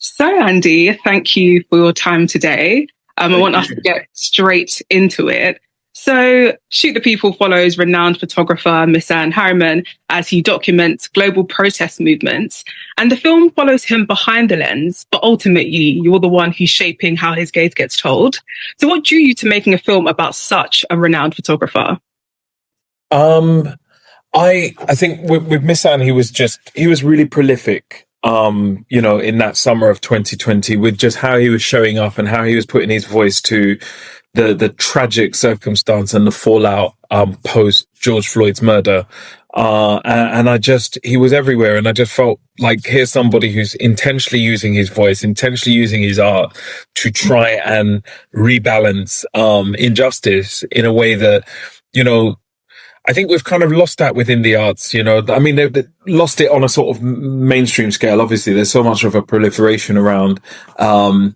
So, Andy, thank you for your time today. I want us to get straight into it. So, Shoot the People follows renowned photographer Misan Harriman as he documents global protest movements. And the film follows him behind the lens, but ultimately, you're the one who's shaping how his gaze gets told. So, what drew you to making a film about such a renowned photographer? I think with Misan, he was really prolific. In that summer of 2020, with just how he was showing up and how he was putting his voice to the tragic circumstance and the fallout post George Floyd's murder. And he was everywhere. And I just felt like here's somebody who's intentionally using his voice, intentionally using his art to try and rebalance injustice in a way that, I think we've kind of lost that within the arts, I mean, they've lost it on a sort of mainstream scale. Obviously, there's so much of a proliferation around, kind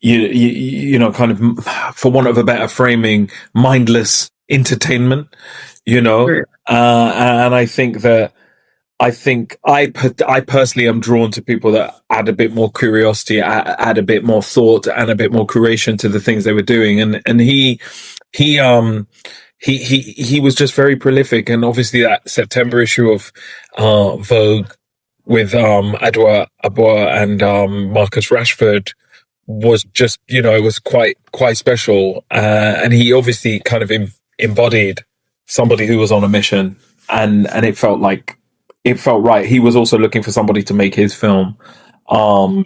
of, for want of a better framing, mindless entertainment, Sure. And I think I personally am drawn to people that add a bit more curiosity, add a bit more thought and a bit more curation to the things they were doing. And he was just very prolific, and obviously that September issue of Vogue with Adwa Abua and Marcus Rashford was just, it was quite special, and he obviously kind of embodied somebody who was on a mission, and it felt right. He was also looking for somebody to make his film. Or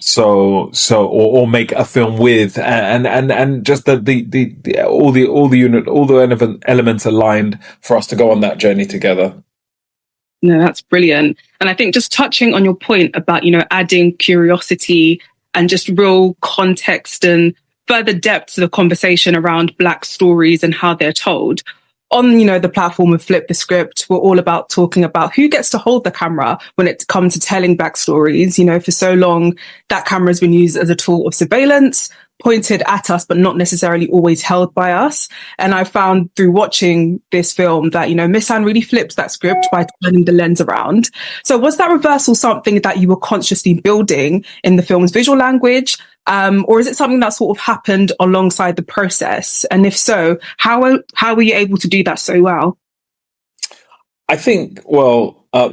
make a film with, and just all the elements aligned for us to go on that journey together. No, that's brilliant. And I think just touching on your point about, adding curiosity and just real context and further depth to the conversation around Black stories and how they're told. On, the platform of Flip the Script, we're all about talking about who gets to hold the camera when it comes to telling Black stories. For so long, that camera has been used as a tool of surveillance, pointed at us, but not necessarily always held by us. And I found through watching this film that, Misan really flips that script by turning the lens around. So was that reversal something that you were consciously building in the film's visual language? Or is it something that sort of happened alongside the process? And if so, how were you able to do that so well? I think,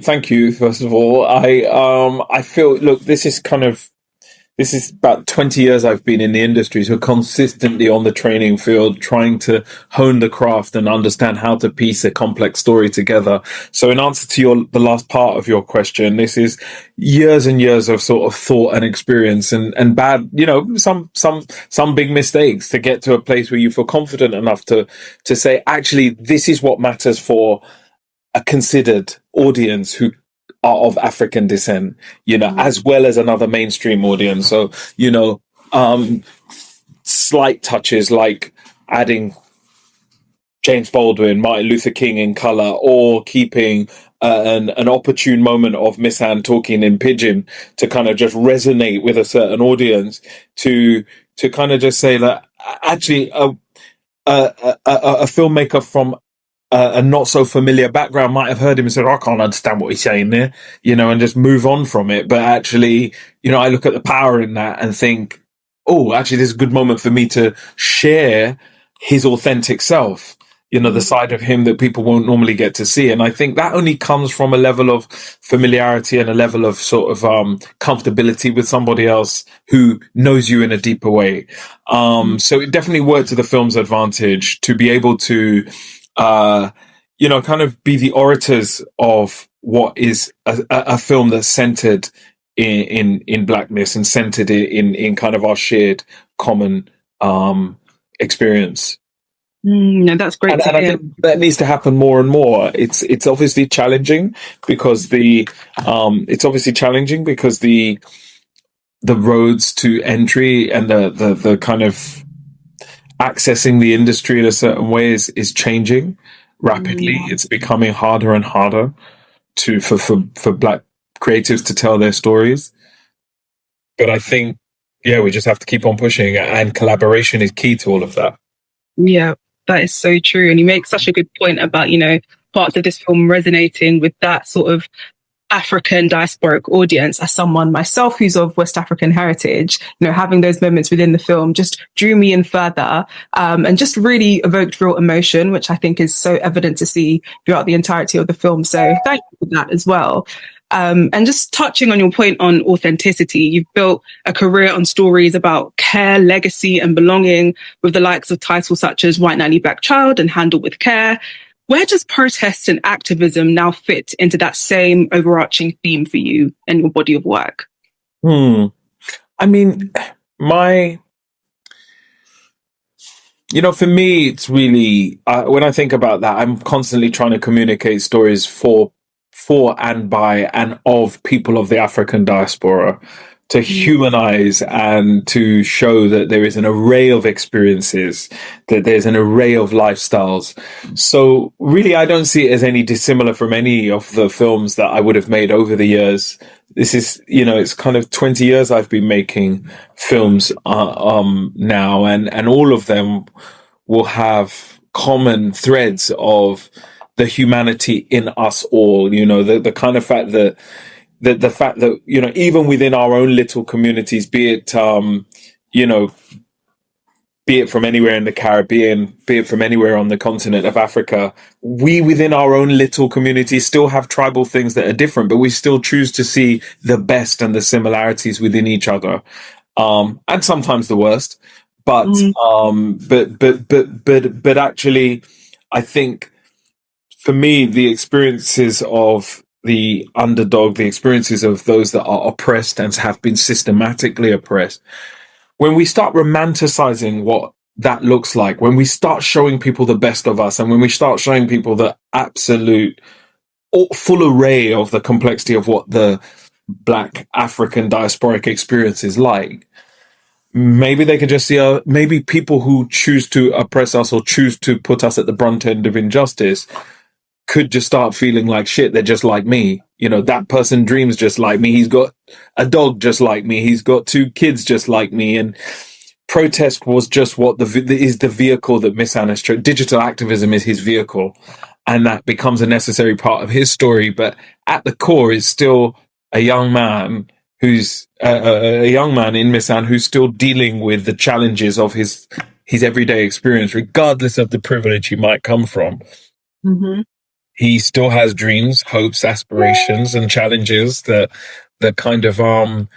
thank you, first of all. I feel, look, this is about 20 years I've been in the industry, so consistently on the training field, trying to hone the craft and understand how to piece a complex story together. So in answer to the last part of your question, this is years and years of sort of thought and experience and bad, some big mistakes to get to a place where you feel confident enough to say, actually, this is what matters for a considered audience who are of African descent, as well as another mainstream audience. So, slight touches like adding James Baldwin, Martin Luther King in color, or keeping an opportune moment of Misan talking in pidgin to kind of just resonate with a certain audience, to kind of just say that actually a filmmaker from a not so familiar background might have heard him and said, I can't understand what he's saying there, and just move on from it. But actually, I look at the power in that and think, oh, actually, this is a good moment for me to share his authentic self, the side of him that people won't normally get to see. And I think that only comes from a level of familiarity and a level of sort of comfortability with somebody else who knows you in a deeper way. So it definitely worked to the film's advantage to be able to kind of be the orators of what is a film that's centered in Blackness and centered in kind of our shared common experience. No, that's great. And I think that needs to happen more and more. It's obviously challenging because the roads to entry and the kind of accessing the industry in a certain way is changing rapidly. It's becoming harder and harder for Black creatives to tell their stories. But I think, we just have to keep on pushing, and collaboration is key to all of that. Yeah, that is so true. And you make such a good point about, parts of this film resonating with that sort of African diasporic audience, as someone myself who's of West African heritage, having those moments within the film just drew me in further, and just really evoked real emotion, which I think is so evident to see throughout the entirety of the film. So thank you for that as well. And just touching on your point on authenticity, you've built a career on stories about care, legacy, and belonging with the likes of titles such as White Nanny Black Child and Handle with Care. Where does protest and activism now fit into that same overarching theme for you and your body of work? I mean, for me, it's really, when I think about that, I'm constantly trying to communicate stories for and by and of people of the African diaspora, to humanize and to show that there is an array of experiences, that there's an array of lifestyles. So really, I don't see it as any dissimilar from any of the films that I would have made over the years. This is, it's kind of 20 years I've been making films now, and all of them will have common threads of the humanity in us all, the kind of fact that the fact that, even within our own little communities, be it from anywhere in the Caribbean, be it from anywhere on the continent of Africa, we within our own little communities still have tribal things that are different, but we still choose to see the best and the similarities within each other. And sometimes the worst, but actually, I think for me, the experiences of the underdog, the experiences of those that are oppressed and have been systematically oppressed, when we start romanticizing what that looks like, when we start showing people the best of us, and when we start showing people the absolute full array of the complexity of what the Black African diasporic experience is like, maybe they can just see maybe people who choose to oppress us or choose to put us at the brunt end of injustice could just start feeling like shit. They're just like me. That person dreams just like me. He's got a dog just like me. He's got 2 kids just like me. And protest was just is the vehicle that Misan has chosen. Digital activism is his vehicle, and that becomes a necessary part of his story. But at the core is still a young man who's a young man in Misan who's still dealing with the challenges of his everyday experience, regardless of the privilege he might come from. Mm-hmm. He still has dreams, hopes, aspirations, and challenges that kind of that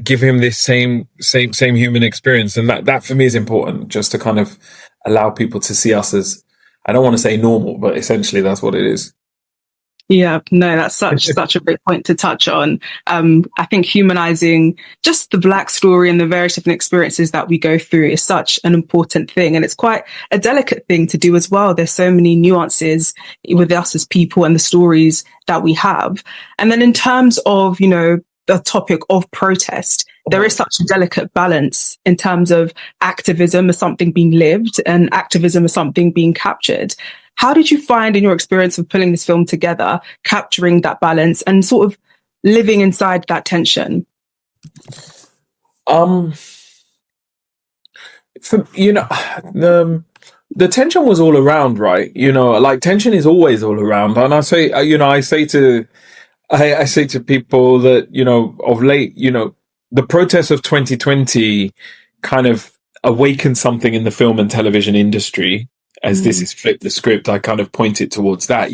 give him this same human experience, and that for me is important, just to kind of allow people to see us as, I don't want to say normal, but essentially that's what it is. Yeah, no, that's such a great point to touch on. I think humanizing just the Black story and the various different experiences that we go through is such an important thing. And it's quite a delicate thing to do as well. There's so many nuances with us as people and the stories that we have. And then in terms of, the topic of protest, there is such a delicate balance in terms of activism as something being lived and activism as something being captured. How did you find, in your experience of pulling this film together, capturing that balance and sort of living inside that tension? The tension was all around, right? Like tension is always all around. And I say to people that, of late, the protests of 2020 kind of awakened something in the film and television industry. As this is Flip the Script, I kind of pointed towards that.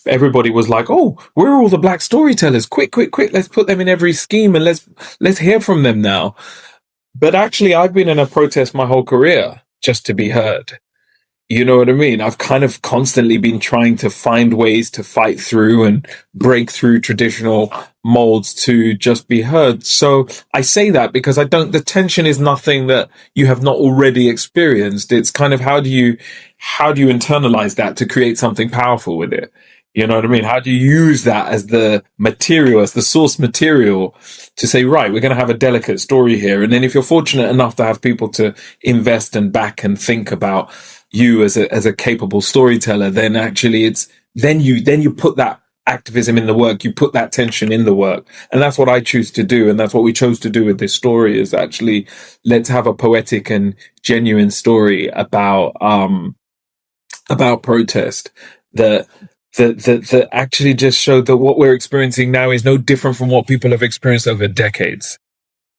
Everybody was like, "Oh, where are all the Black storytellers? Quick! Let's put them in every scheme and let's hear from them now." But actually, I've been in a protest my whole career just to be heard. You know what I mean? I've kind of constantly been trying to find ways to fight through and break through traditional molds to just be heard. So I say that because the tension is nothing that you have not already experienced. It's kind of how do you internalize that to create something powerful with it? You know what I mean? How do you use that as the material, as the source material to say, right, we're going to have a delicate story here. And then if you're fortunate enough to have people to invest and back and think about you as a capable storyteller, then actually then you put that activism in the work, you put that tension in the work. And that's what I choose to do. And that's what we chose to do with this story, is actually let's have a poetic and genuine story about protest that that actually just showed that what we're experiencing now is no different from what people have experienced over decades.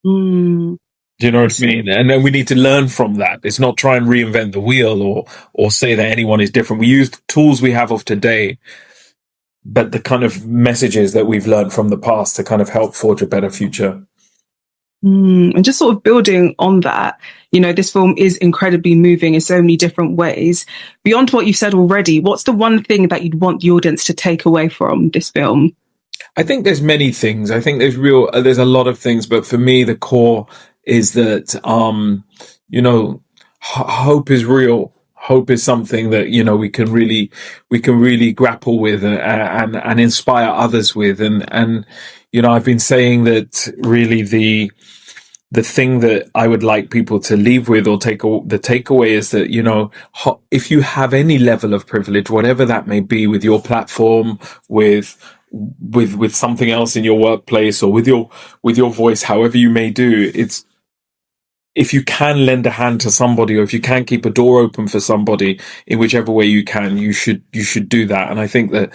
Mm. Do you know what I mean? And then we need to learn from that. It's not try and reinvent the wheel or say that anyone is different. We use the tools we have of today, but the kind of messages that we've learned from the past to kind of help forge a better future. And just sort of building on that, this film is incredibly moving in so many different ways. Beyond what you've said already, what's the one thing that you'd want the audience to take away from this film? I think there's many things. I think there's a lot of things, but for me, the core is that, hope is real. Hope is something that, we can really grapple with and inspire others with. And, I've been saying that really the thing that I would like people to leave with or the takeaway is that, if you have any level of privilege, whatever that may be, with your platform, with something else in your workplace, or with your voice, however you may do, if you can lend a hand to somebody, or if you can keep a door open for somebody in whichever way you can, you should do that. And I think that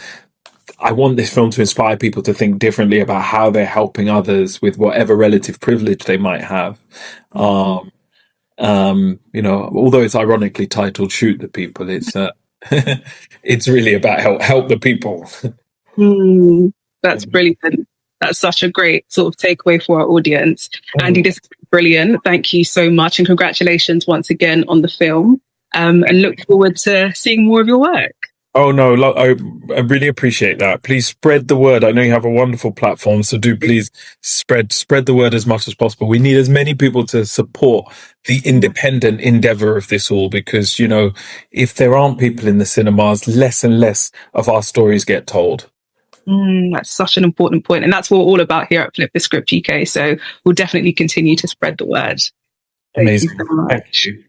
I want this film to inspire people to think differently about how they're helping others with whatever relative privilege they might have. Although it's ironically titled "Shoot the People," it's it's really about help the people. That's brilliant. That's such a great sort of takeaway for our audience. Andy, this is brilliant. Thank you so much, and congratulations once again on the film. And look forward to seeing more of your work. Oh no, I really appreciate that. Please spread the word. I know you have a wonderful platform, so do please spread the word as much as possible. We need as many people to support the independent endeavor of this all, because, if there aren't people in the cinemas, less and less of our stories get told. That's such an important point. And that's what we're all about here at Flip the Script UK. So we'll definitely continue to spread the word. Amazing. Thank you.